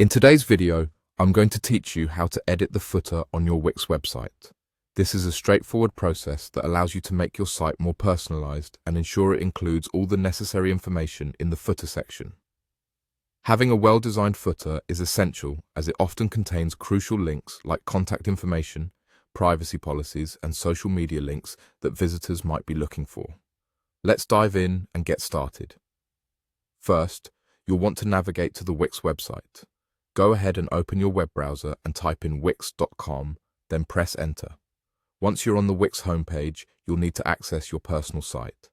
In today's video, I'm going to teach you how to edit the footer on your Wix website. This is a straightforward process that allows you to make your site more personalized and ensure it includes all the necessary information in the footer section. Having a well-designed footer is essential as it often contains crucial links like contact information, privacy policies, and social media links that visitors might be looking for. Let's dive in and get started. First, you'll want to navigate to the Wix website. Go ahead and open your web browser and type in wix.com, then press enter. Once you're on the Wix homepage, you'll need to access your personal site.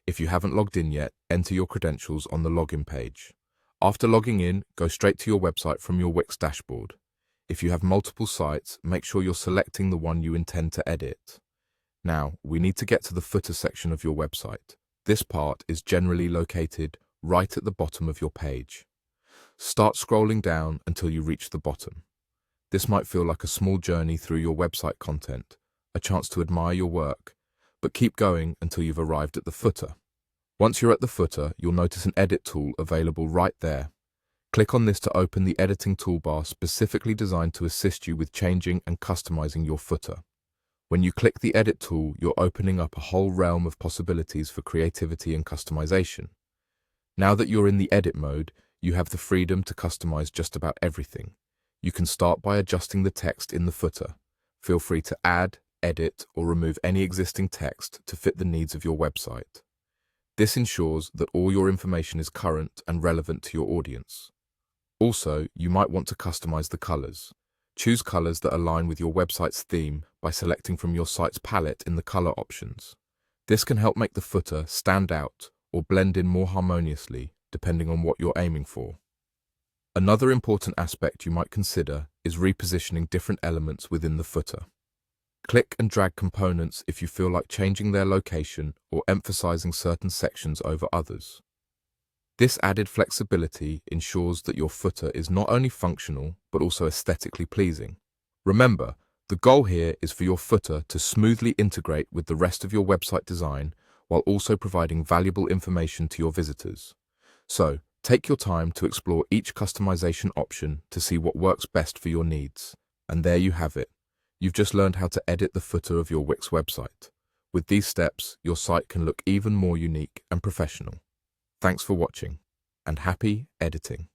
If you haven't logged in yet, enter your credentials on the login page. After logging in, go straight to your website from your Wix dashboard. If you have multiple sites, make sure you're selecting the one you intend to edit. Now, we need to get to the footer section of your website. This part is generally located right at the bottom of your page. Start scrolling down until you reach the bottom. This might feel like a small journey through your website content, a chance to admire your work, but keep going until you've arrived at the footer. Once you're at the footer, you'll notice an edit tool available right there. Click on this to open the editing toolbar specifically designed to assist you with changing and customizing your footer. When you click the edit tool, you're opening up a whole realm of possibilities for creativity and customization. Now that you're in the edit mode, you have the freedom to customize just about everything. You can start by adjusting the text in the footer. Feel free to add, edit, or remove any existing text to fit the needs of your website. This ensures that all your information is current and relevant to your audience. Also, you might want to customize the colors. Choose colors that align with your website's theme by selecting from your site's palette in the color options. This can help make the footer stand out or blend in more harmoniously, depending on what you're aiming for. Another important aspect you might consider is repositioning different elements within the footer. Click and drag components if you feel like changing their location or emphasizing certain sections over others. This added flexibility ensures that your footer is not only functional, but also aesthetically pleasing. Remember, the goal here is for your footer to smoothly integrate with the rest of your website design while also providing valuable information to your visitors. So, take your time to explore each customization option to see what works best for your needs. And there you have it. You've just learned how to edit the footer of your Wix website. With these steps, your site can look even more unique and professional. Thanks for watching, and happy editing.